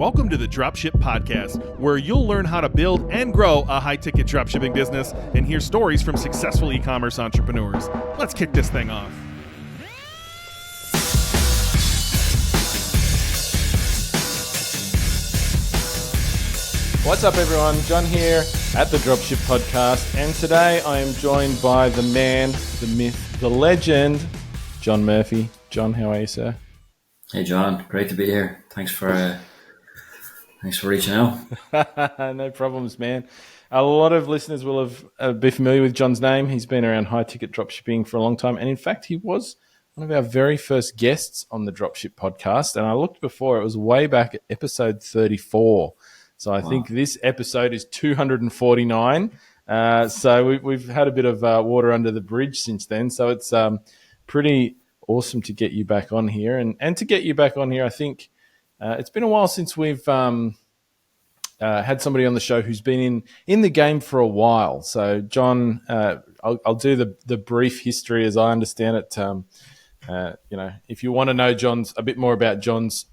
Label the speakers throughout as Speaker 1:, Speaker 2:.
Speaker 1: Welcome to the Dropship Podcast, where you'll learn how to build and grow a high-ticket dropshipping business and hear stories from successful e-commerce entrepreneurs. Let's kick this thing off.
Speaker 2: What's up, everyone? John here at the Dropship Podcast, and today I am joined by the man, the myth, the legend, John Murphy. John, how are you, sir?
Speaker 3: Hey, John. Great to be here. Thanks for reaching out.
Speaker 2: No problems, man. A lot of listeners will have be familiar with John's name. He's been around high-ticket dropshipping for a long time, and in fact, he was one of our very first guests on the Dropship Podcast. And I looked before; it was way back at episode 34. So I think this episode is 249. So we've had a bit of water under the bridge since then. So it's pretty awesome to get you back on here. And to get you back on here, I think it's been a while since we've had somebody on the show who's been in the game for a while. So John, I'll do the brief history as I understand it. If you want to know a bit more about John's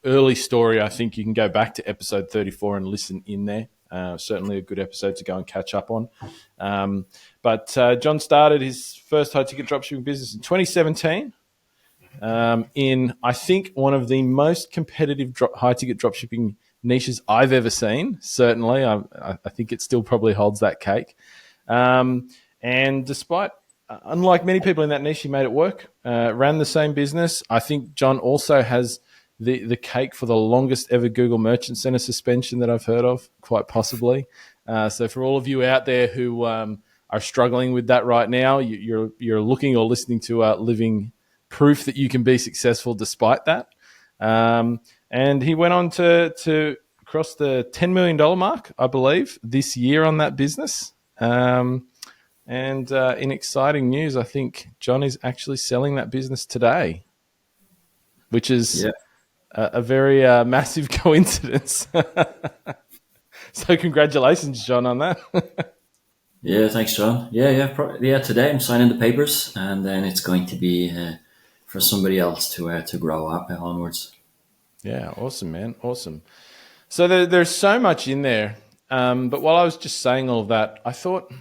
Speaker 2: early story, I think you can go back to episode 34 and listen in there. Certainly a good episode to go and catch up on. But John started his first high-ticket dropshipping business in 2017 in, I think, one of the most competitive high-ticket dropshipping niches I've ever seen. Certainly, I think it still probably holds that cake. And despite, unlike many people in that niche, he made it work, ran the same business. I think John also has the cake for the longest ever Google Merchant Center suspension that I've heard of, quite possibly. So for all of you out there who are struggling with that right now, you're looking or listening to living proof that you can be successful despite that. And he went on to cross the $10 million mark, I believe, this year on that business. And in exciting news, I think John is actually selling that business today, which is a very massive coincidence. So congratulations, John, on that.
Speaker 3: Yeah, thanks, John. Today I'm signing the papers, and then it's going to be for somebody else to grow up onwards.
Speaker 2: Yeah, awesome, man. Awesome. So there's so much in there. But while I was just saying all of that, I thought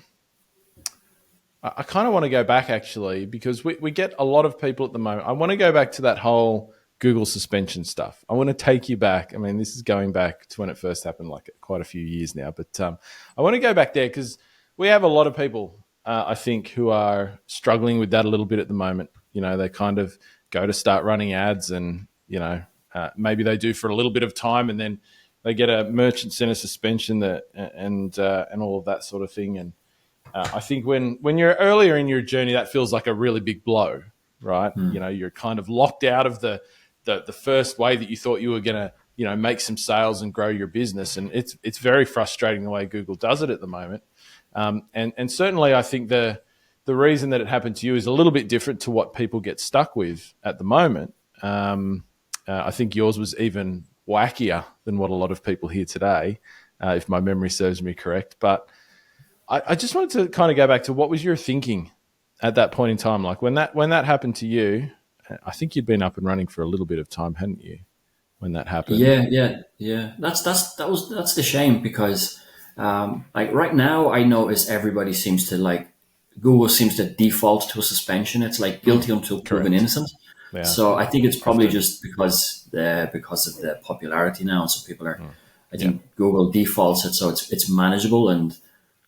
Speaker 2: I kind of want to go back, actually, because we get a lot of people at the moment. I want to go back to that whole Google suspension stuff. I want to take you back. I mean, this is going back to when it first happened, like quite a few years now. But I want to go back there because we have a lot of people, I think, who are struggling with that a little bit at the moment. You know, they kind of go to start running ads and, maybe they do for a little bit of time and then they get a merchant center suspension and all of that sort of thing. And I think when you're earlier in your journey, that feels like a really big blow, right? You know, you're kind of locked out of the first way that you thought you were going to, make some sales and grow your business. And it's very frustrating the way Google does it at the moment. And certainly I think the reason that it happened to you is a little bit different to what people get stuck with at the moment. I think yours was even wackier than what a lot of people hear today, if my memory serves me correct. But I just wanted to kind of go back to what was your thinking at that point in time? Like when that happened to you, I think you'd been up and running for a little bit of time, hadn't you, when that happened?
Speaker 3: Yeah. That's the shame because right now I notice everybody seems to Google seems to default to a suspension. It's like guilty until proven innocent. Yeah. So I think it's probably just because of the popularity now. So people are, I think Google defaults it so it's manageable and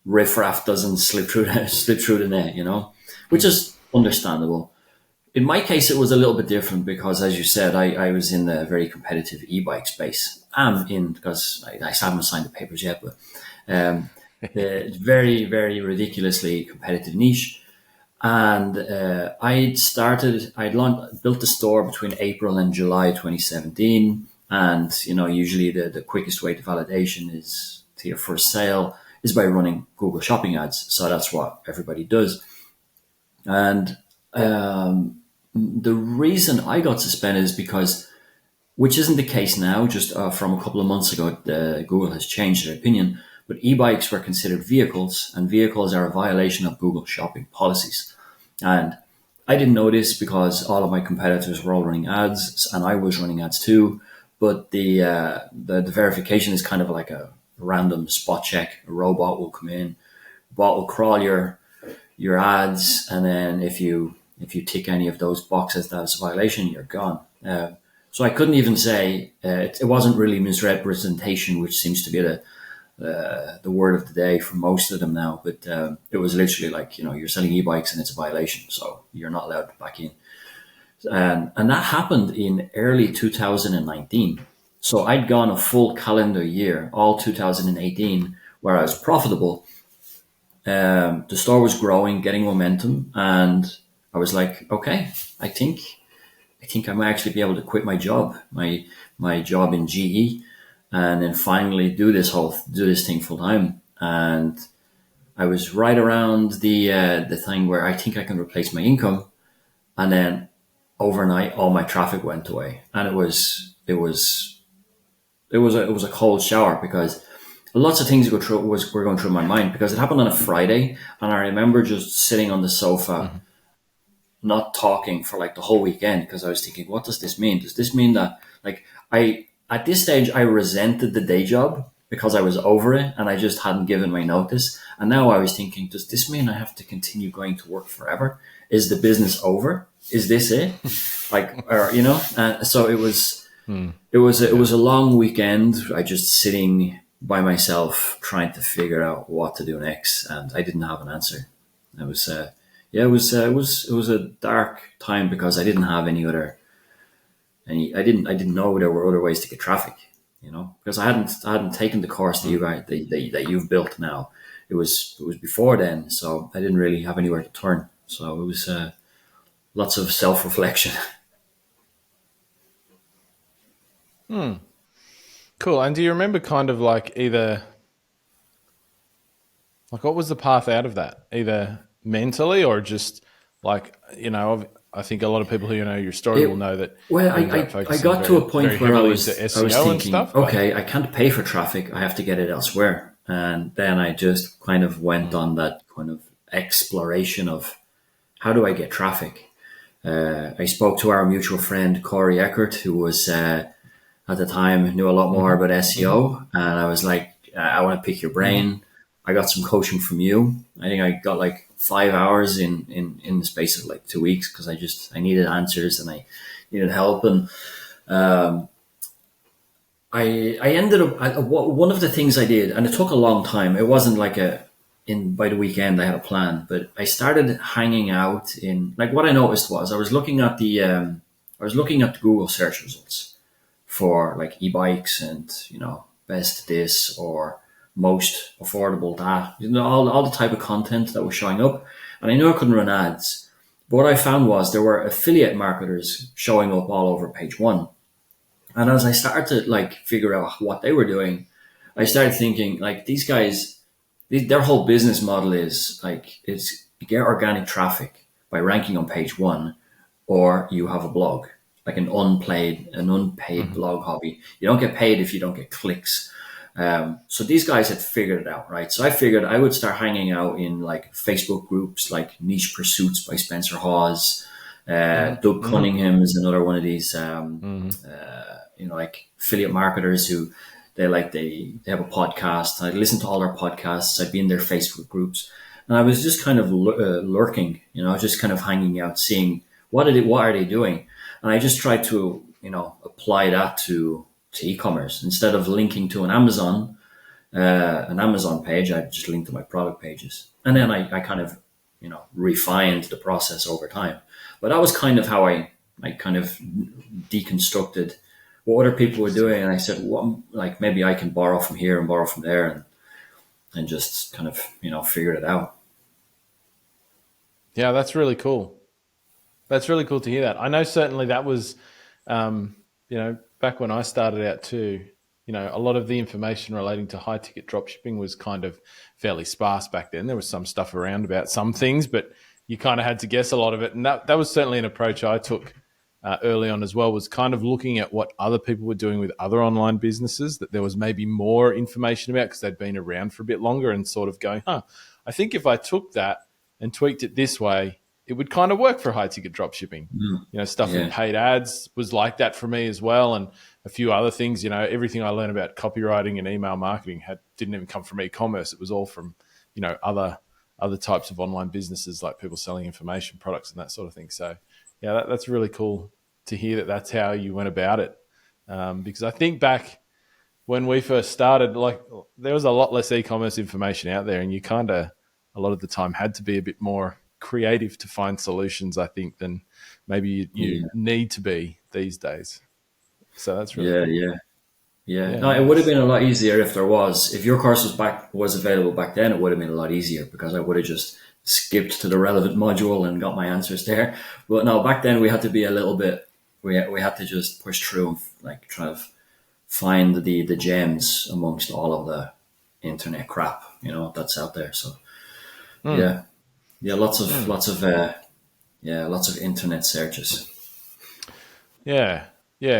Speaker 3: riffraff doesn't slip through the net, which is understandable. In my case, it was a little bit different because, as you said, I was in the very competitive e-bike space. Because I haven't signed the papers yet, but the very, very ridiculously competitive niche. And built the store between April and July 2017. And, usually the quickest way to validation is to your first sale is by running Google shopping ads. So that's what everybody does. And the reason I got suspended is because, which isn't the case now, just from a couple of months ago, Google has changed their opinion, but e-bikes were considered vehicles, and vehicles are a violation of Google shopping policies. And I didn't know this because all of my competitors were all running ads, and I was running ads too. but the verification is kind of like a random spot check. A robot will come in, bot will crawl your ads, and then if you tick any of those boxes that's a violation, you're gone. So I couldn't even say it wasn't really misrepresentation, which seems to be the word of the day for most of them now. But it was literally like, you're selling e-bikes and it's a violation, so you're not allowed back in. And that happened in early 2019. So I'd gone a full calendar year, all 2018, where I was profitable. The store was growing, getting momentum, and I was like, okay, I think I might actually be able to quit my job, my job in GE, and then finally do this thing full time. And I was right around the thing where I think I can replace my income, and then overnight all my traffic went away, and it was a cold shower, because lots of things were going through my mind, because it happened on a Friday, and I remember just sitting on the sofa, not talking for like the whole weekend, because I was thinking, what does this mean? Does this mean that at this stage I resented the day job because I was over it and I just hadn't given my notice? And now I was thinking, does this mean I have to continue going to work forever? Is the business over? Is this it? So it was. It was a long weekend. I just sitting by myself trying to figure out what to do next, and I didn't have an answer. It was it was a dark time, because I didn't have I didn't know there were other ways to get traffic, because I hadn't taken the course that you've built now. It was before then, so I didn't really have anywhere to turn. So it was lots of self-reflection.
Speaker 2: Cool. And do you remember kind of like what was the path out of that? Either mentally or just like, I think a lot of people who know your story will know that.
Speaker 3: Well, I got to a point where I was thinking,
Speaker 2: stuff,
Speaker 3: okay, I can't pay for traffic. I have to get it elsewhere. And then I just kind of went on that kind of exploration of, how do I get traffic? I spoke to our mutual friend, Corey Eckert, who was, at the time, knew a lot more about SEO. And I was like, I want to pick your brain. I got some coaching from you. I think I got like 5 hours in the space of like 2 weeks, because I needed answers and I needed help. And I ended up, one of the things I did, and it took a long time. It wasn't like by the weekend I had a plan, but I started hanging out in, like, what I noticed was I was looking at the Google search results for like e-bikes and, best this or most affordable that, all the type of content that was showing up. And I knew I couldn't run ads, but what I found was there were affiliate marketers showing up all over page one. And as I started to like figure out what they were doing, I started thinking, like, these guys, their whole business model is like, it's you get organic traffic by ranking on page one, or you have a blog, like an unpaid blog hobby. You don't get paid if you don't get clicks. So these guys had figured it out, right? So I figured I would start hanging out in like Facebook groups, like Niche Pursuits by Spencer Hawes. Doug Cunningham is another one of these, like affiliate marketers who they have a podcast. I'd listen to all their podcasts. I'd be in their Facebook groups, and I was just kind of lurking, just kind of hanging out, seeing what are they doing. And I just tried to, apply that to e-commerce. Instead of linking to an Amazon page, I just linked to my product pages. And then I kind of, refined the process over time. But that was kind of how I kind of deconstructed what other people were doing. And I said, like, maybe I can borrow from here and borrow from there and just kind of, figured it out.
Speaker 2: Yeah, that's really cool. That's really cool to hear that. I know certainly that was, back when I started out too, a lot of the information relating to high ticket dropshipping was kind of fairly sparse back then. There was some stuff around about some things, but you kind of had to guess a lot of it. And that was certainly an approach I took early on as well, was kind of looking at what other people were doing with other online businesses that there was maybe more information about because they'd been around for a bit longer, and sort of going, I think if I took that and tweaked it this way, it would kind of work for high ticket drop shipping. Stuff in paid ads was like that for me as well. And a few other things, everything I learned about copywriting and email marketing didn't even come from e-commerce. It was all from, other types of online businesses, like people selling information products and that sort of thing. So yeah, that's really cool to hear that that's how you went about it. Because I think back when we first started, like there was a lot less e-commerce information out there, and you kind of a lot of the time had to be a bit more creative to find solutions, I think, than maybe you need to be these days. So that's really cool.
Speaker 3: Yeah. No, it would have been a lot easier if your course was available back then. It would have been a lot easier because I would have just skipped to the relevant module and got my answers there. But no, back then we had to be a little bit. We had to just push through and like try to find the gems amongst all of the internet crap, that's out there. So lots of internet searches.
Speaker 2: Yeah,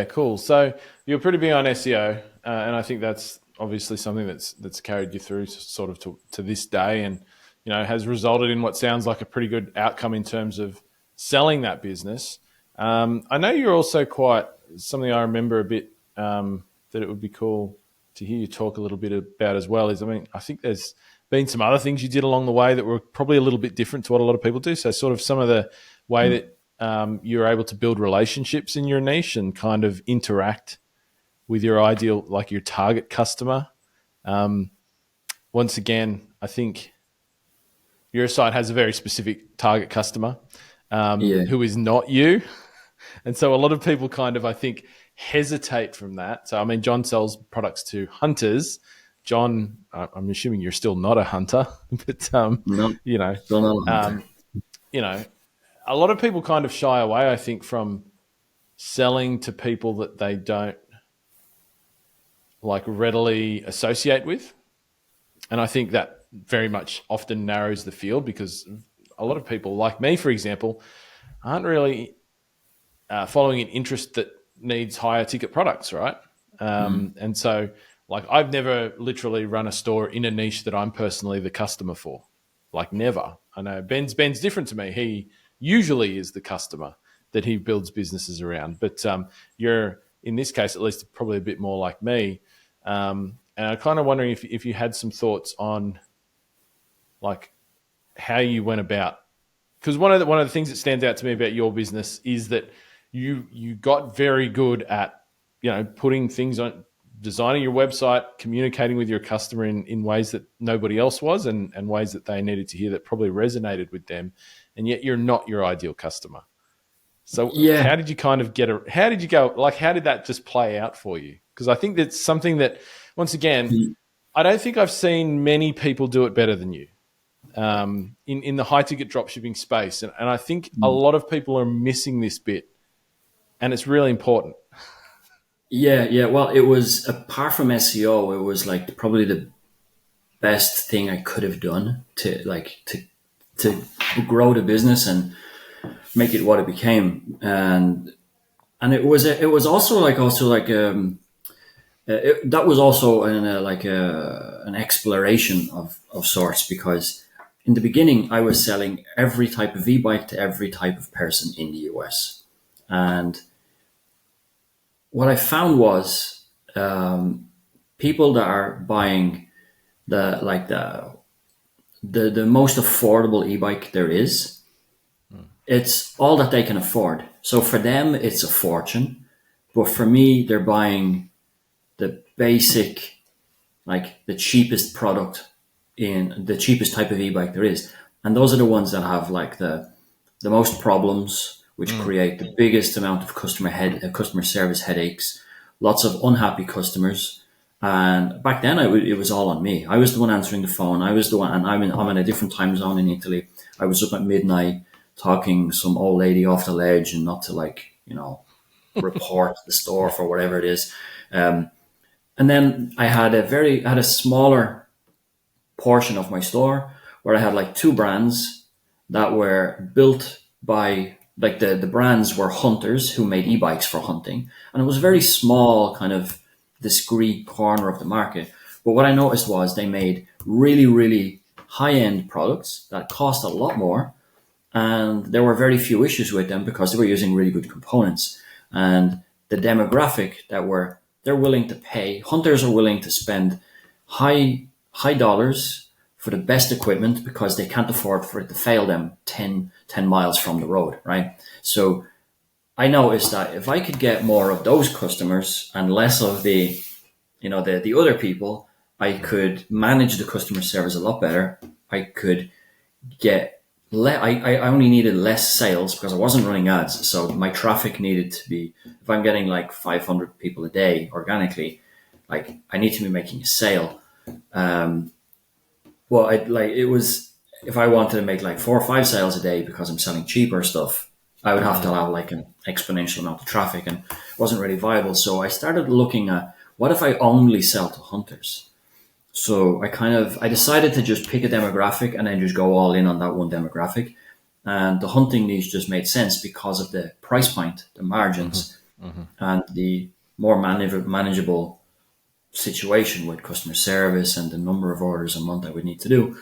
Speaker 2: cool. So you're pretty big on SEO, and I think that's obviously something that's carried you through sort of to this day, and has resulted in what sounds like a pretty good outcome in terms of selling that business. I know you're also quite something I remember a bit that it would be cool to hear you talk a little bit about as well. I think there's been some other things you did along the way that were probably a little bit different to what a lot of people do. So sort of some of the way that you're able to build relationships in your niche and kind of interact with your ideal, like your target customer. Once again, I think your site has a very specific target customer who is not you. And so a lot of people kind of, I think, hesitate from that. So, John sells products to hunters. John, I'm assuming you're still not a hunter, but,
Speaker 3: still not a hunter.
Speaker 2: A lot of people kind of shy away, I think, from selling to people that they don't like readily associate with. And I think that very much often narrows the field because a lot of people, like me, for example, aren't really following an interest that needs higher ticket products, right? And so, like, I've never literally run a store in a niche that I'm personally the customer for. Like, never. I know Ben's different to me. He usually is the customer that he builds businesses around. But you're, in this case, at least probably a bit more like me. And I'm kind of wondering if you had some thoughts on like how you went about, because one of the things that stands out to me about your business is that you got very good at, putting things on, designing your website, communicating with your customer in ways that nobody else was and ways that they needed to hear that probably resonated with them. And yet you're not your ideal customer. So how did you kind of how did that just play out for you? Because I think that's something that, once again, I don't think I've seen many people do it better than you in the high ticket dropshipping space. And I think a lot of people are missing this bit, and it's really important.
Speaker 3: Yeah. Well, it was, apart from SEO, it was like probably the best thing I could have done to grow the business and make it what it became. And it was also an exploration of sorts, because in the beginning I was selling every type of e-bike to every type of person in the US. And what I found was people that are buying the most affordable e-bike there is, it's all that they can afford. So for them, it's a fortune. But for me, they're buying the basic, like the cheapest product in the cheapest type of e-bike there is. And those are the ones that have like the most problems, which create the biggest amount of customer service headaches, lots of unhappy customers. And back then it was all on me. I was the one answering the phone. I was the one, and I'm in a different time zone in Italy. I was up at midnight talking some old lady off the ledge, and not to report the store for whatever it is. And then I had a smaller portion of my store where I had like two brands that were built by, like the brands were hunters who made e-bikes for hunting. And it was a very small kind of discrete corner of the market. But what I noticed was they made really, really high-end products that cost a lot more. and there were very few issues with them because they were using really good components. And the demographic they're willing to pay, hunters are willing to spend high dollars for the best equipment because they can't afford for it to fail them 10 miles from the road, right? So I noticed that if I could get more of those customers and less of the other people, I could manage the customer service a lot better. I could get I only needed less sales because I wasn't running ads. So my traffic needed to be, if I'm getting like 500 people a day organically, like I need to be making a sale. If I wanted to make like 4 or 5 sales a day because I'm selling cheaper stuff, I would have to allow like an exponential amount of traffic, and it wasn't really viable. So I started looking at, what if I only sell to hunters? So I decided to just pick a demographic and then just go all in on that one demographic. And the hunting niche just made sense because of the price point, the margins, and the more manageable situation with customer service and the number of orders a month I would need to do.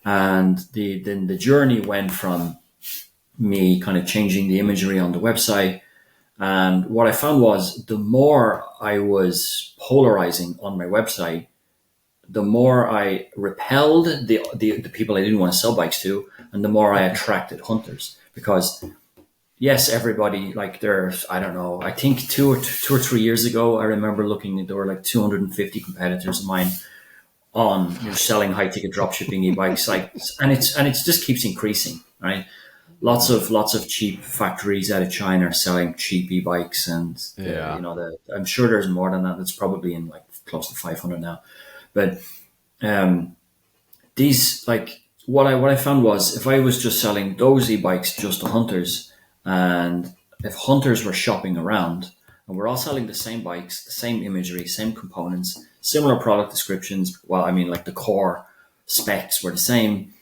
Speaker 3: And then the journey went from me kind of changing the imagery on the website. And what I found was, the more I was polarizing on my website, the more I repelled the people I didn't want to sell bikes to, and the more I attracted hunters. Because yes, everybody, like, there's, I don't know, I think two or 3 years ago, I remember looking, there were like 250 competitors of mine on selling high ticket dropshipping e-bike sites, and it just keeps increasing, right? Lots of cheap factories out of China are selling cheap e-bikes, and I'm sure there's more than that. It's probably in like close to 500 now. But these, like, what I found was, if I was just selling those e-bikes just to hunters, and if hunters were shopping around and we're all selling the same bikes, the same imagery, same components, similar product descriptions, well, I mean, like the core specs were the same,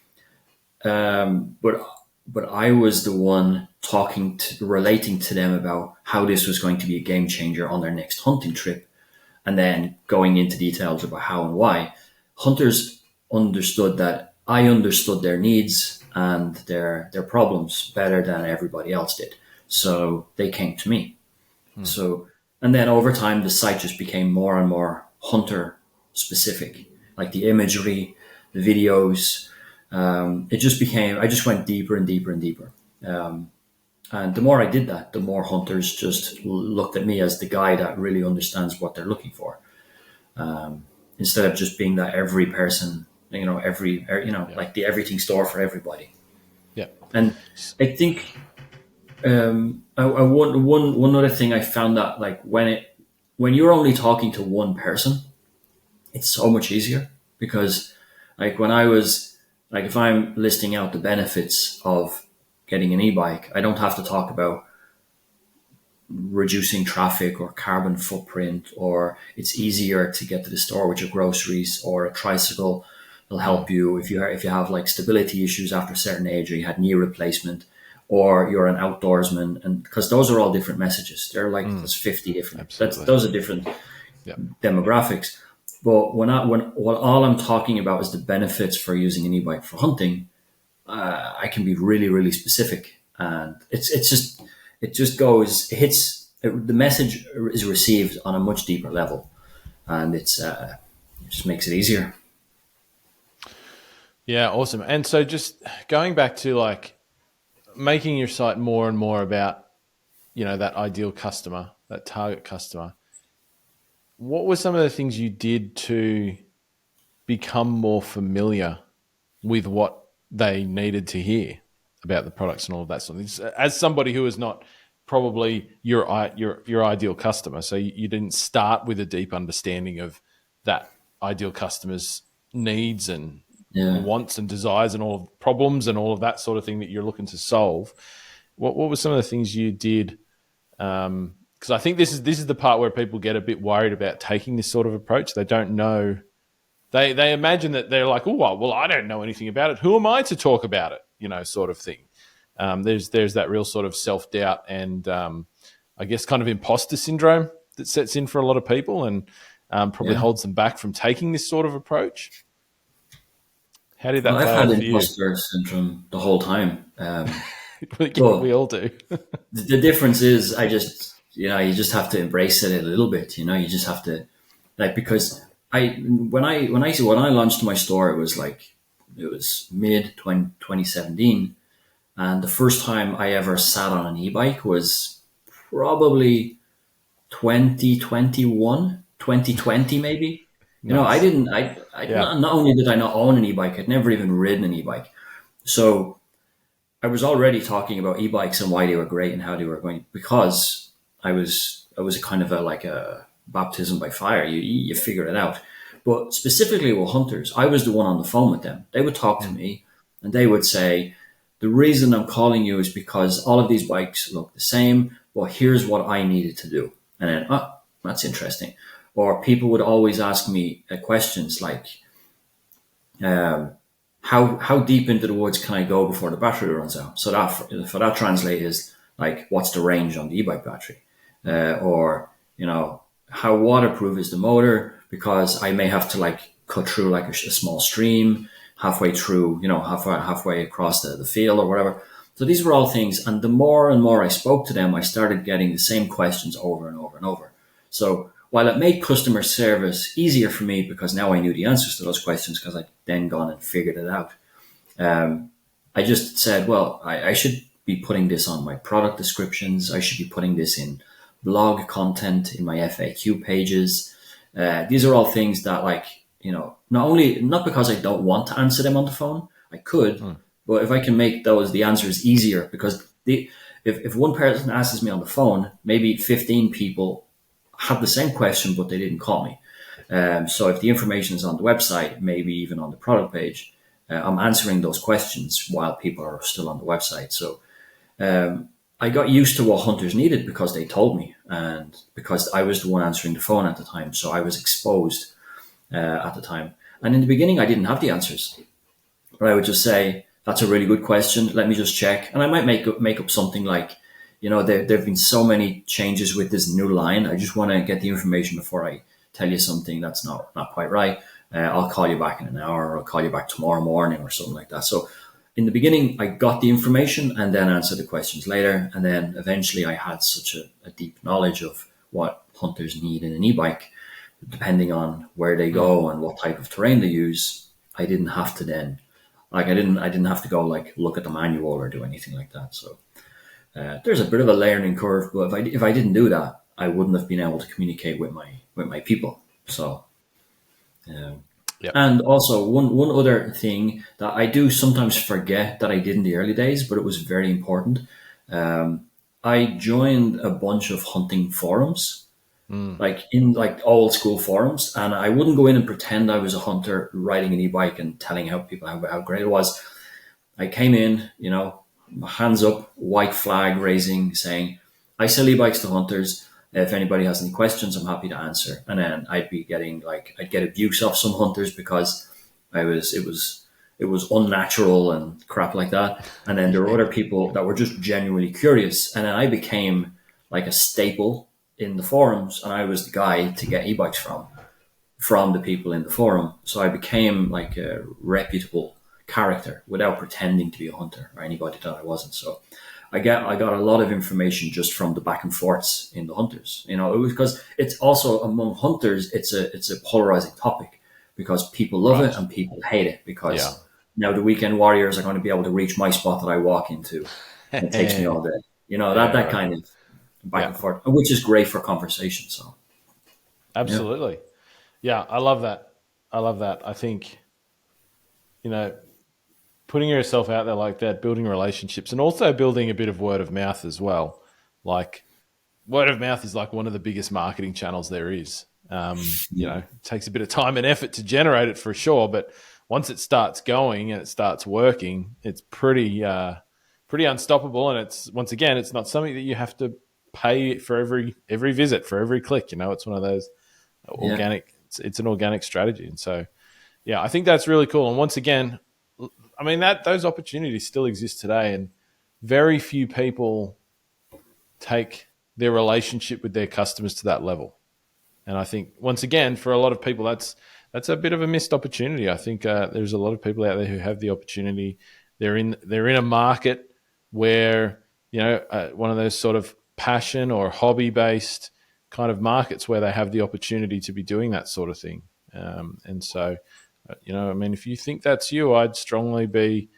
Speaker 3: but I was the one relating to them about how this was going to be a game changer on their next hunting trip, and then going into details about how and why. Hunters understood that I understood their needs and their problems better than everybody else did. So they came to me. So, and then over time, the site just became more and more hunter specific, like the imagery, the videos. I just went deeper and deeper and deeper. And the more I did that, the more hunters just looked at me as the guy that really understands what they're looking for. Instead of just being that every person, like the everything store for everybody.
Speaker 2: Yeah.
Speaker 3: And I think one other thing I found, that like when you're only talking to one person, it's so much easier, because like when I was like, if I'm listing out the benefits of getting an e-bike, I don't have to talk about reducing traffic or carbon footprint, or it's easier to get to the store with your groceries, or a tricycle will help you if you have like stability issues after a certain age, or you had knee replacement, or you're an outdoorsman, and because those are all different messages. They're like there's 50 different. Those are different demographics. But when all I'm talking about is the benefits for using an e-bike for hunting, I can be really, really specific, and the message is received on a much deeper level, and it just makes it easier.
Speaker 2: Yeah, awesome. And so just going back to like making your site more and more about, that ideal customer, that target customer, what were some of the things you did to become more familiar with what they needed to hear about the products and all of that sort of things, as somebody who is not probably your ideal customer? So you didn't start with a deep understanding of that ideal customer's needs and wants and desires and all of problems and all of that sort of thing that you're looking to solve. What were some of the things you did? Because I think this is the part where people get a bit worried about taking this sort of approach. They don't know. They imagine that they're like, oh, well, I don't know anything about it. Who am I to talk about it? Sort of thing. There's that real sort of self-doubt and I guess kind of imposter syndrome that sets in for a lot of people, and probably holds them back from taking this sort of approach. How did
Speaker 3: Well,
Speaker 2: that
Speaker 3: I've
Speaker 2: play
Speaker 3: had
Speaker 2: out for you?
Speaker 3: imposter syndrome the whole time.
Speaker 2: We
Speaker 3: But
Speaker 2: all do.
Speaker 3: the difference is you just have to embrace it a little bit. You just have to, like, because when I launched my store, it was mid 2017, and the first time I ever sat on an e-bike was probably 2021, 2020 maybe. I
Speaker 2: Nice.
Speaker 3: didn't,
Speaker 2: Yeah.
Speaker 3: not only did I not own an e-bike, I'd never even ridden an e-bike. So I was already talking about e-bikes and why they were great and how they were going, because I was kind of like a baptism by fire. You figure it out. But specifically with hunters, I was the one on the phone with them. They would talk to me and they would say, the reason I'm calling you is because all of these bikes look the same. Well, here's what I needed to do. And then, that's interesting. Or people would always ask me questions like, um, how deep into the woods can I go before the battery runs out? So that for that translate is like, what's the range on the e-bike battery? Or, how waterproof is the motor? Because I may have to like cut through like a small stream halfway through, halfway across the field or whatever. So these were all things. And the more and more I spoke to them, I started getting the same questions over and over and over. So while it made customer service easier for me because now I knew the answers to those questions because I'd then gone and figured it out, I just said, well, I should be putting this on my product descriptions. I should be putting this in blog content, in my FAQ pages. These are all things that, like, not because I don't want to answer them on the phone, I could, but if I can make the answers easier, because if one person asks me on the phone, maybe 15 people have the same question, but they didn't call me. So if the information is on the website, maybe even on the product page, I'm answering those questions while people are still on the website. So I got used to what hunters needed because they told me, and because I was the one answering the phone at the time. So I was exposed at the time. And in the beginning, I didn't have the answers, but I would just say, that's a really good question. Let me just check. And I might make up something like, there have been so many changes with this new line. I just want to get the information before I tell you something that's not quite right. I'll call you back in an hour, or I'll call you back tomorrow morning or something like that. So in the beginning, I got the information and then answered the questions later. And then eventually I had such a deep knowledge of what hunters need in an e-bike, depending on where they go and what type of terrain they use. I didn't have to then, like, I didn't have to go like look at the manual or do anything like that. So there's a bit of a learning curve, but if I didn't do that, I wouldn't have been able to communicate with my people. So,
Speaker 2: Yep.
Speaker 3: And also one other thing that I do sometimes forget that I did in the early days, but it was very important. I joined a bunch of hunting forums, like old school forums, and I wouldn't go in and pretend I was a hunter riding an e-bike and telling people how great it was. I came in, hands up, white flag raising, saying, I sell e-bikes to hunters. If anybody has any questions, I'm happy to answer. And then I'd get abuse off some hunters because it was unnatural and crap like that. And then there were other people that were just genuinely curious. And then I became like a staple in the forums, and I was the guy to get e-bikes from the people in the forum. So I became like a reputable character without pretending to be a hunter or anybody that I wasn't. So I got a lot of information just from the back and forths in the hunters. It was because it's also among hunters, it's a polarizing topic because people love it and people hate it because now the weekend warriors are going to be able to reach my spot that I walk into. And it takes me all day. That kind of back and forth, which is great for conversation. So
Speaker 2: absolutely. Yeah, I love that. I think, putting yourself out there like that, building relationships, and also building a bit of word of mouth as well. Like, word of mouth is like one of the biggest marketing channels there is. It takes a bit of time and effort to generate it for sure, but once it starts going and it starts working, it's pretty unstoppable. And it's not something that you have to pay for every visit, for every click. It's one of those organic. It's an organic strategy, and so I think that's really cool. And once again, I mean, those opportunities still exist today, and very few people take their relationship with their customers to that level. And I think, once again, for a lot of people, that's that's a bit of a missed opportunity. I think there's a lot of people out there who have the opportunity. They're in a market where, one of those sort of passion or hobby based kind of markets where they have the opportunity to be doing that sort of thing. And so, if you think that's you, I'd strongly be,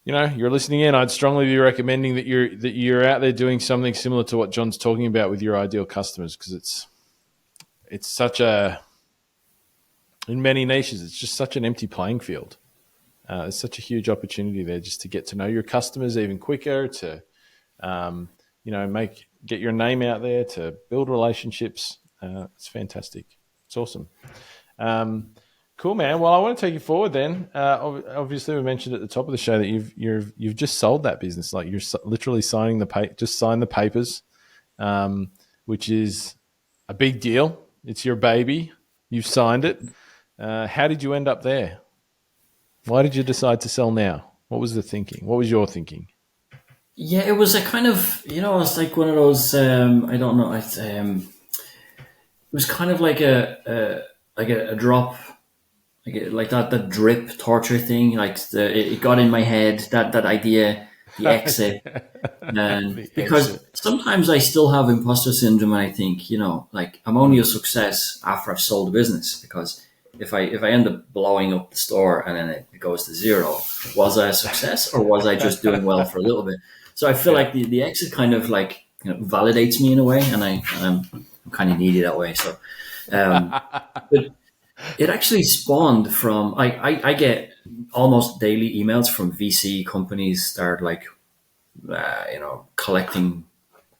Speaker 2: you're listening in, I'd strongly be recommending that you're out there doing something similar to what John's talking about with your ideal customers, because it's such in many niches, it's just such an empty playing field. There's such a huge opportunity there just to get to know your customers even quicker, to, get your name out there, to build relationships. It's fantastic. It's awesome. Cool, man. Well, I want to take you forward then. Obviously, we mentioned at the top of the show that you've just sold that business. Like, you're literally signed the papers, which is a big deal. It's your baby. You've signed it. How did you end up there? Why did you decide to sell now? What was the thinking? What was your thinking?
Speaker 3: Yeah, it was a kind of, it's like one of those, I don't know, it was kind of like a drop, like that drip torture thing. Like it got in my head, that idea, the exit. And because sometimes I still have imposter syndrome, and I think, like, I'm only a success after I've sold the business, because if I end up blowing up the store and then it goes to zero, was I a success, or was I just doing well for a little bit? So I feel like the exit kind of like, validates me in a way, and I'm kind of needy that way. So, but it actually spawned from, I get almost daily emails from VC companies that are like, collecting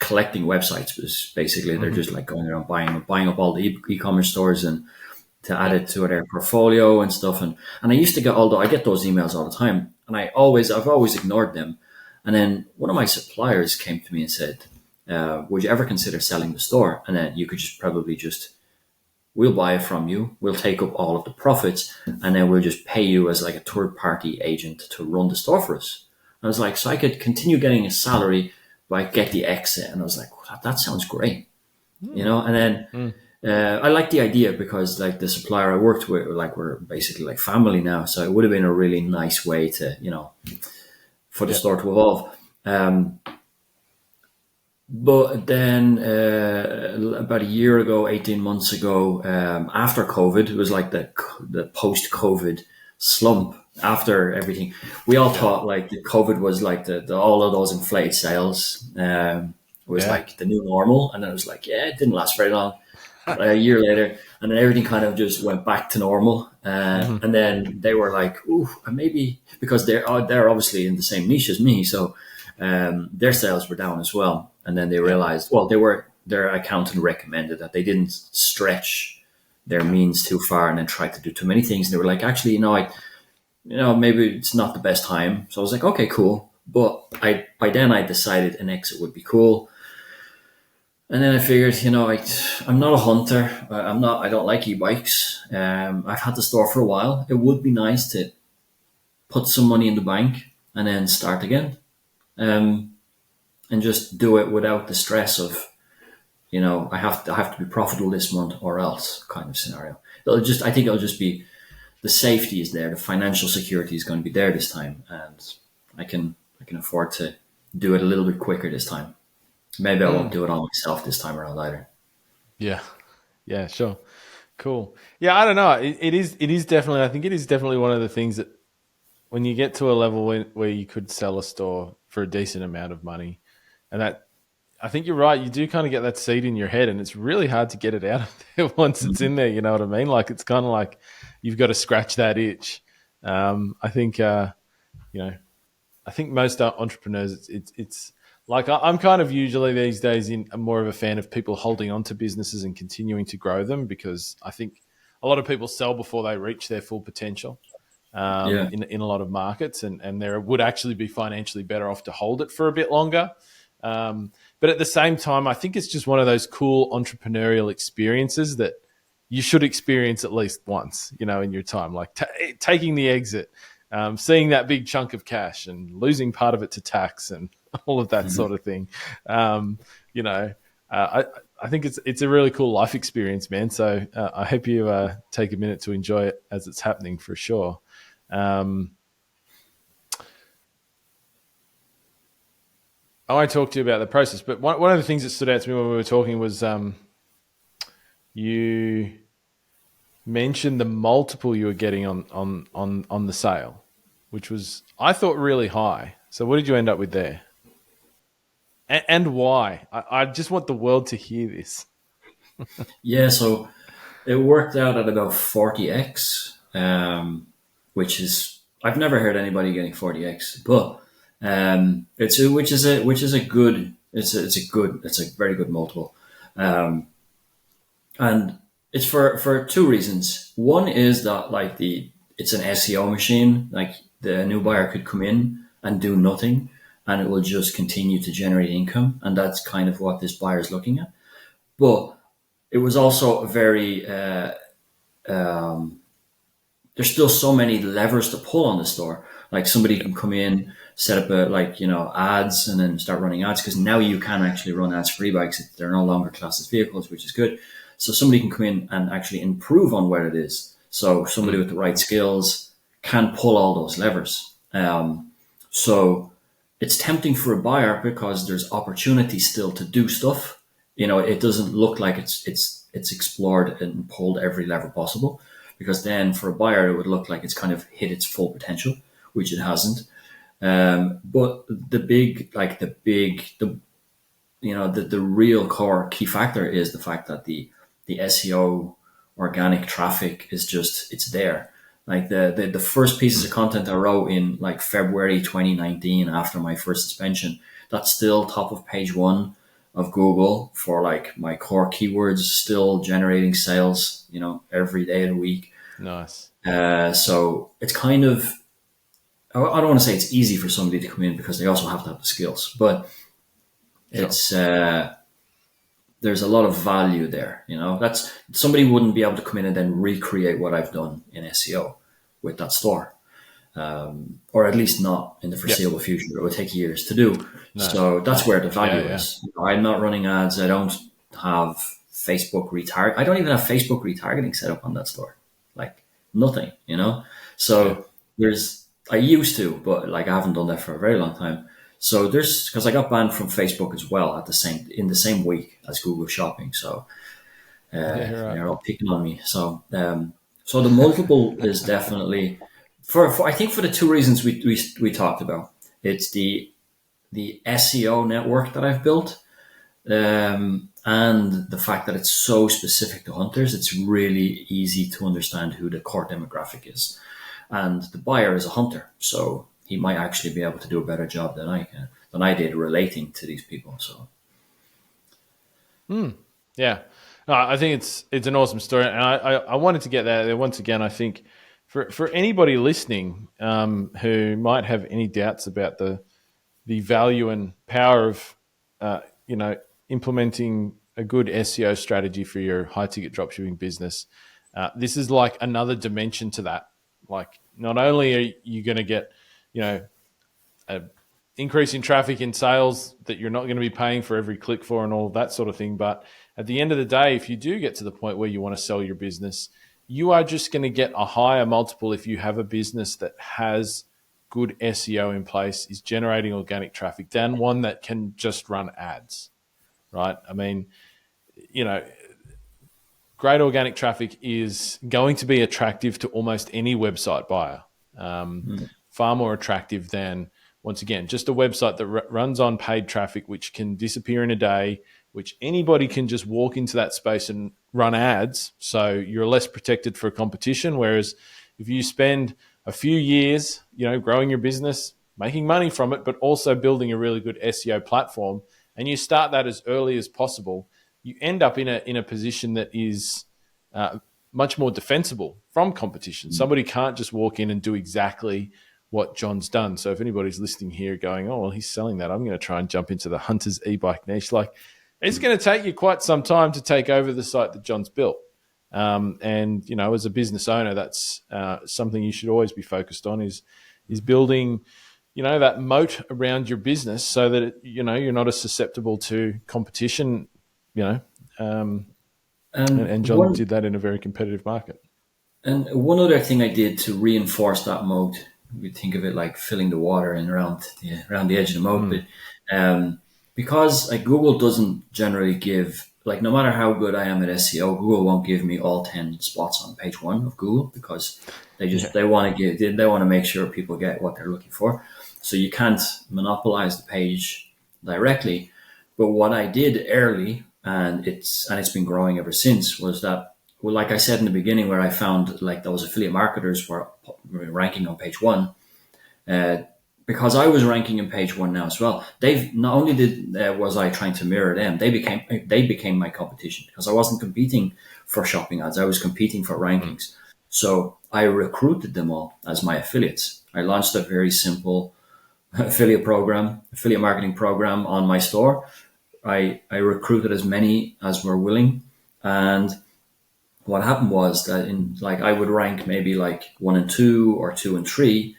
Speaker 3: websites. Because basically they're just like going around buying up all the e-commerce stores and to add it to their portfolio and stuff. And I used to get, although I get those emails all the time, and I've always ignored them. And then one of my suppliers came to me and said, would you ever consider selling the store? And then you could we'll buy it from you. We'll take up all of the profits, and then we'll just pay you as like a third party agent to run the store for us. I was like, so I could continue getting a salary, but I get the exit. And I was like, well, that sounds great. And then I like the idea, because like the supplier I worked with, like, we're basically like family now. So it would have been a really nice way to, for the store to evolve. But then about a year ago, 18 months ago, after COVID, it was like the post-COVID slump after everything. We all thought like the COVID was like the all of those inflated sales was like the new normal. And then it was like, it didn't last very long. A year later, and then everything kind of just went back to normal. And then they were like, ooh, maybe, because they're obviously in the same niche as me. So their sales were down as well. And then they realized, well, their accountant recommended that they didn't stretch their means too far and then try to do too many things. And they were like, actually, maybe it's not the best time. So I was like, okay, cool. But by then I decided an exit would be cool. And then I figured, I'm not a hunter. I don't like e-bikes. I've had the store for a while. It would be nice to put some money in the bank and then start again. And just do it without the stress of, I have to be profitable this month or else kind of scenario. I think it'll just be, the safety is there. The financial security is going to be there this time. And I can afford to do it a little bit quicker this time. Maybe I won't do it all myself this time around either.
Speaker 2: Yeah, sure. Cool. Yeah, I don't know. It is definitely, I think it is definitely one of the things that when you get to a level where you could sell a store for a decent amount of money, and that, I think you're right, you do kind of get that seed in your head, and it's really hard to get it out of there once it's in there, you know what I mean? Like, it's kind of like you've got to scratch that itch. I think, I think most entrepreneurs, it's like, I'm kind of usually these days I'm more of a fan of people holding on to businesses and continuing to grow them, because I think a lot of people sell before they reach their full potential in a lot of markets, and there would actually be financially better off to hold it for a bit longer. But at the same time, I think it's just one of those cool entrepreneurial experiences that you should experience at least once, in your time, like taking the exit, seeing that big chunk of cash and losing part of it to tax and all of that sort of thing. I I think it's a really cool life experience, man. So I hope you take a minute to enjoy it as it's happening for sure. I won't talk to you about the process, but one of the things that stood out to me when we were talking was you mentioned the multiple you were getting on the sale, which was, I thought, really high. So what did you end up with there? And why? I just want the world to hear this.
Speaker 3: Yeah, so it worked out at about 40x, which is, I've never heard anybody getting 40x, but it's a very good multiple, and it's for two reasons. One is that like it's an SEO machine. Like the new buyer could come in and do nothing, and it will just continue to generate income, and that's kind of what this buyer is looking at. But it was also a very there's still so many levers to pull on the store. Like somebody can come in, set up ads, and then start running ads, because now you can actually run ads for e-bikes. They're no longer classed as vehicles, which is good. So somebody can come in and actually improve on where it is. So somebody with the right skills can pull all those levers. So it's tempting for a buyer because there's opportunity still to do stuff. It doesn't look like it's explored and pulled every lever possible, because then for a buyer, it would look like it's kind of hit its full potential, which it hasn't. But the real core key factor is the fact that the SEO organic traffic is just, it's there. Like the first pieces of content I wrote in like February 2019 after my first suspension, that's still top of page 1 of Google for like my core keywords, still generating sales, every day of the week.
Speaker 2: Nice.
Speaker 3: So it's kind of, I don't want to say it's easy for somebody to come in, because they also have to have the skills, but it's, there's a lot of value there. That's, somebody wouldn't be able to come in and then recreate what I've done in SEO with that store. Or at least not in the foreseeable future. It would take years to do. No. So that's where the value is. I'm not running ads. I don't have Facebook retarget. I don't even have Facebook retargeting set up on that store. Like nothing, So I used to, but like I haven't done that for a very long time. So because I got banned from Facebook as well in the same week as Google Shopping. So they're all picking on me. So so the multiple is definitely for I think for the two reasons we talked about. It's the SEO network that I've built, and the fact that it's so specific to hunters. It's really easy to understand who the core demographic is, and the buyer is a hunter, so he might actually be able to do a better job than I did relating to these people. So,
Speaker 2: yeah, no, I think it's an awesome story, and I wanted to get that there once again. I think for anybody listening who might have any doubts about the value and power of implementing a good SEO strategy for your high ticket dropshipping business, this is like another dimension to that. Like, not only are you going to get an increase in traffic and sales that you're not going to be paying for every click for and all of that sort of thing, but at the end of the day, if you do get to the point where you want to sell your business, you are just going to get a higher multiple if you have a business that has good SEO in place, is generating organic traffic, than one that can just run ads, right? I mean, great organic traffic is going to be attractive to almost any website buyer. Far more attractive than, once again, just a website that runs on paid traffic, which can disappear in a day, which anybody can just walk into that space and run ads. So you're less protected for competition. Whereas if you spend a few years, growing your business, making money from it, but also building a really good SEO platform, and you start that as early as possible, you end up in a position that is much more defensible from competition. Somebody can't just walk in and do exactly what John's done. So if anybody's listening here going, oh, well, he's selling that, I'm going to try and jump into the hunter's e-bike niche. Like, it's going to take you quite some time to take over the site that John's built. And, as a business owner, that's something you should always be focused on is building, that moat around your business so that, you're not as susceptible to competition, And John did that in a very competitive market.
Speaker 3: And one other thing I did to reinforce that moat, we think of it like filling the water and around the edge of the moat, but because like Google doesn't generally give, like no matter how good I am at SEO, Google won't give me all 10 spots on page 1 of Google because they want to make sure people get what they're looking for. So you can't monopolize the page directly. But what I did early, and it's been growing ever since, was that, well, like I said in the beginning, where I found like those affiliate marketers were ranking on page 1, because I was ranking in page 1 now as well. They've not only was I trying to mirror them, they became my competition because I wasn't competing for shopping ads. I was competing for rankings. So I recruited them all as my affiliates. I launched a very simple affiliate marketing program on my store. I recruited as many as were willing, and what happened was that I would rank maybe like 1 and 2 or 2 and 3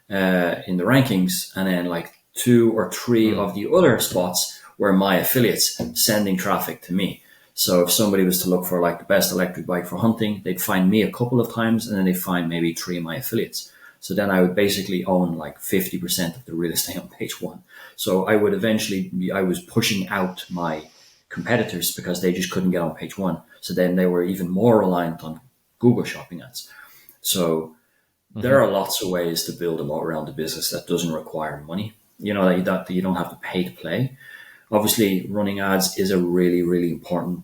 Speaker 3: in the rankings, and then like 2 or 3 of the other spots were my affiliates sending traffic to me. So if somebody was to look for like the best electric bike for hunting, they'd find me a couple of times, and then they'd find maybe 3 of my affiliates. So then I would basically own like 50% of the real estate on page 1. So I was pushing out my competitors because they just couldn't get on page 1. So then they were even more reliant on Google shopping ads. So there are lots of ways to build a moat around the business that doesn't require money. You know, that you don't have to pay to play. Obviously, running ads is a really, really important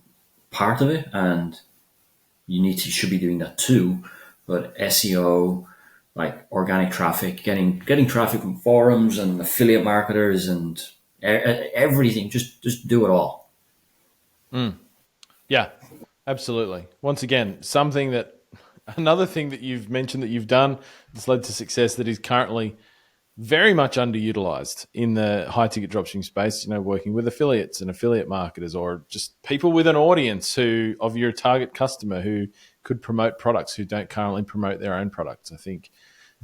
Speaker 3: part of it, and you should be doing that too. But SEO, like organic traffic, getting traffic from forums and affiliate marketers and everything, just do it all.
Speaker 2: Yeah, absolutely. Once again, another thing that you've mentioned that you've done that's led to success that is currently very much underutilized in the high ticket dropshipping space, you know, working with affiliates and affiliate marketers, or just people with an audience of your target customer who could promote products who don't currently promote their own products. I think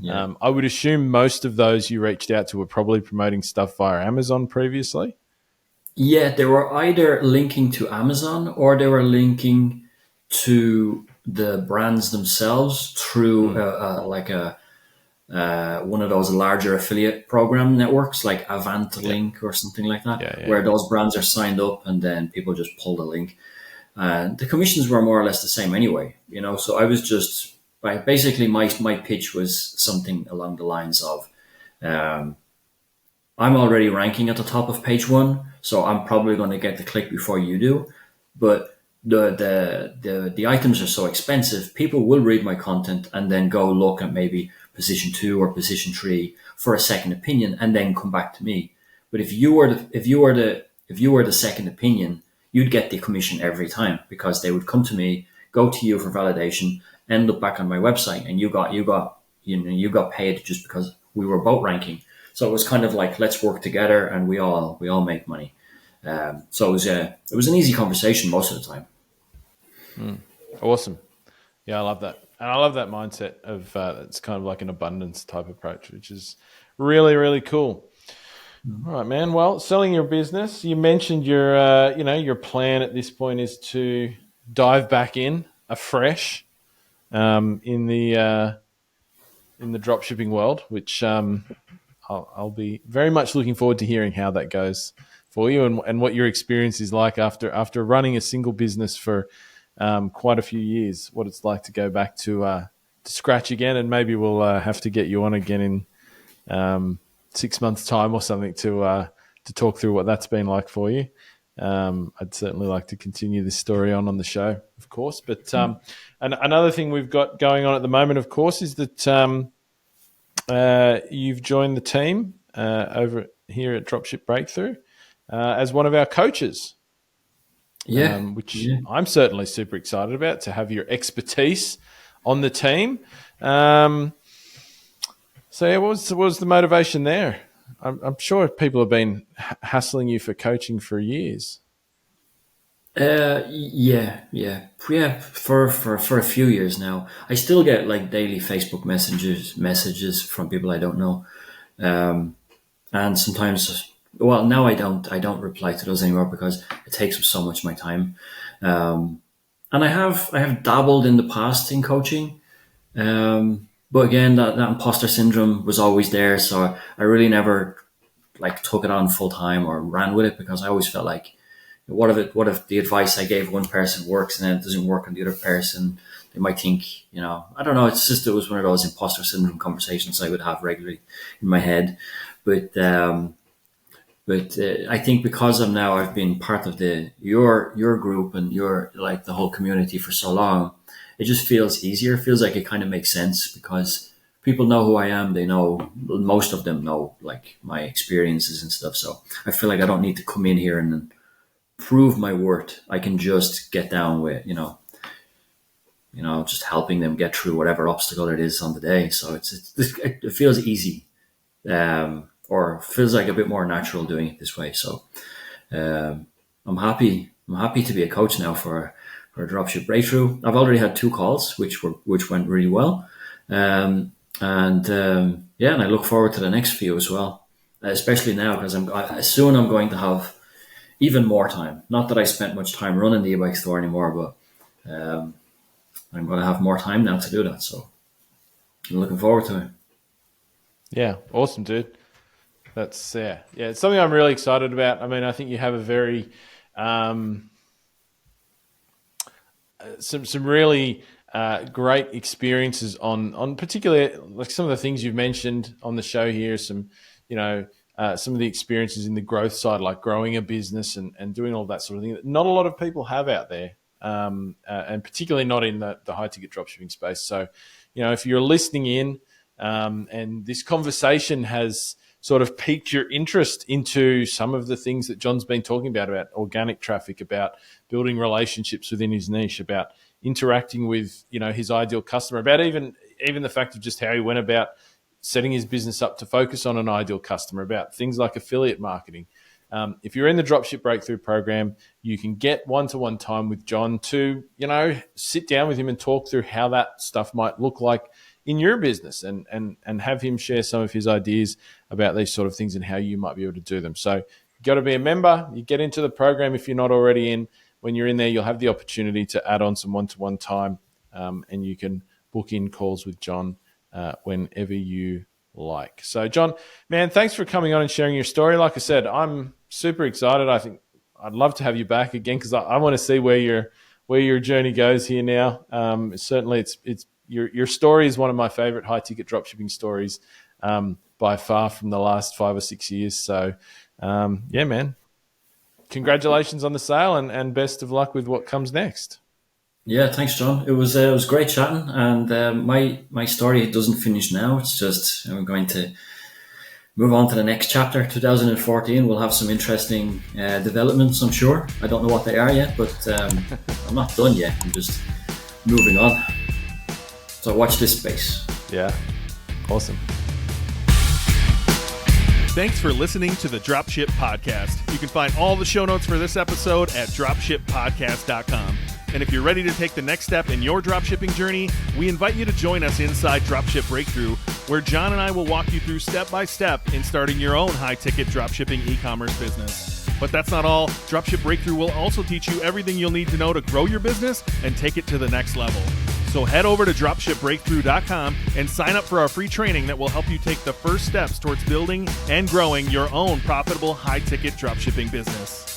Speaker 2: I would assume most of those you reached out to were probably promoting stuff via Amazon previously.
Speaker 3: Yeah, they were either linking to Amazon or they were linking to the brands themselves through one of those larger affiliate program networks like Link or something like that, where those brands are signed up and then people just pull the link. The commissions were more or less the same anyway, you know. So I was just basically my pitch was something along the lines of, I'm already ranking at the top of page 1, so I'm probably going to get the click before you do. But the items are so expensive, people will read my content and then go look at maybe position 2 or position 3 for a second opinion and then come back to me. But if you were the second opinion, you'd get the commission every time because they would come to me, go to you for validation, end up back on my website, and you got paid just because we were both ranking. So it was kind of like, let's work together and we all make money. So it was an easy conversation most of the time.
Speaker 2: Awesome. Yeah, I love that. And I love that mindset of it's kind of like an abundance type approach, which is really, really cool. All right, man. Well, selling your business, you mentioned your plan at this point is to dive back in afresh in the dropshipping world, which I'll be very much looking forward to hearing how that goes for you and what your experience is like after running a single business for quite a few years, what it's like to go back to scratch again. And maybe we'll have to get you on again in 6 months' time or something to talk through what that's been like for you. I'd certainly like to continue this story on the show, of course. But and another thing we've got going on at the moment, of course, is that you've joined the team over here at Dropship Breakthru as one of our coaches. Which I'm certainly super excited about, to have your expertise on the team. So yeah, what was the motivation there? I'm sure people have been hassling you for coaching for years.
Speaker 3: For a few years now. I still get like daily Facebook messages from people I don't know, and sometimes. Well, now I don't reply to those anymore because it takes up so much of my time. And I have dabbled in the past in coaching. But again, that imposter syndrome was always there. So I really never like took it on full time or ran with it, because I always felt like, what if the advice I gave one person works and then it doesn't work on the other person? They might think, I don't know. It was one of those imposter syndrome conversations I would have regularly in my head. But I think because I've been part of your group and the whole community for so long, it just feels easier. It feels like it kind of makes sense, because people know who I am. They know, most of them know like my experiences and stuff. So I feel like I don't need to come in here and prove my worth. I can just get down with, just helping them get through whatever obstacle it is on the day. So it feels easy, or feels like a bit more natural doing it this way. So I'm happy to be a coach now for Dropship Breakthru. I've already had 2 calls, which went really well. And I look forward to the next few as well, especially now, because soon I'm going to have even more time. Not that I spent much time running the e-bike store anymore, but I'm going to have more time now to do that. So I'm looking forward to it.
Speaker 2: Yeah, awesome, dude. That's it's something I'm really excited about. I mean, I think you have a very some really great experiences on particularly like some of the things you've mentioned on the show here. Some some of the experiences in the growth side, like growing a business and doing all that sort of thing that not a lot of people have out there, and particularly not in the high ticket dropshipping space. So, if you're listening in and this conversation has sort of piqued your interest into some of the things that John's been talking about organic traffic, about building relationships within his niche, about interacting with, his ideal customer, about even the fact of just how he went about setting his business up to focus on an ideal customer, about things like affiliate marketing. If you're in the Dropship Breakthru program, you can get one-to-one time with John to, sit down with him and talk through how that stuff might look like in your business, and have him share some of his ideas about these sort of things and how you might be able to do them. So you've got to be a member. You get into the program if you're not already in. When you're in there, you'll have the opportunity to add on some one-to-one time, and you can book in calls with John whenever you like. So John, man, thanks for coming on and sharing your story. Like I said, I'm super excited. I think I'd love to have you back again, because I want to see where your journey goes here now. Certainly it's your story is one of my favorite high ticket dropshipping stories by far from the last 5 or 6 years. So man, congratulations on the sale, and best of luck with what comes next.
Speaker 3: Yeah, thanks, John. It was great chatting, and my story doesn't finish now. It's just I'm going to move on to the next chapter. 2014, we'll have some interesting developments, I'm sure. I don't know what they are yet, but I'm not done yet. I'm just moving on. So watch this space.
Speaker 2: Yeah, awesome.
Speaker 1: Thanks for listening to the Dropship Podcast. You can find all the show notes for this episode at dropshippodcast.com. And if you're ready to take the next step in your dropshipping journey, we invite you to join us inside Dropship Breakthru, where John and I will walk you through step by step in starting your own high-ticket dropshipping e-commerce business. But that's not all. Dropship Breakthru will also teach you everything you'll need to know to grow your business and take it to the next level. So head over to dropshipbreakthru.com and sign up for our free training that will help you take the first steps towards building and growing your own profitable high-ticket dropshipping business.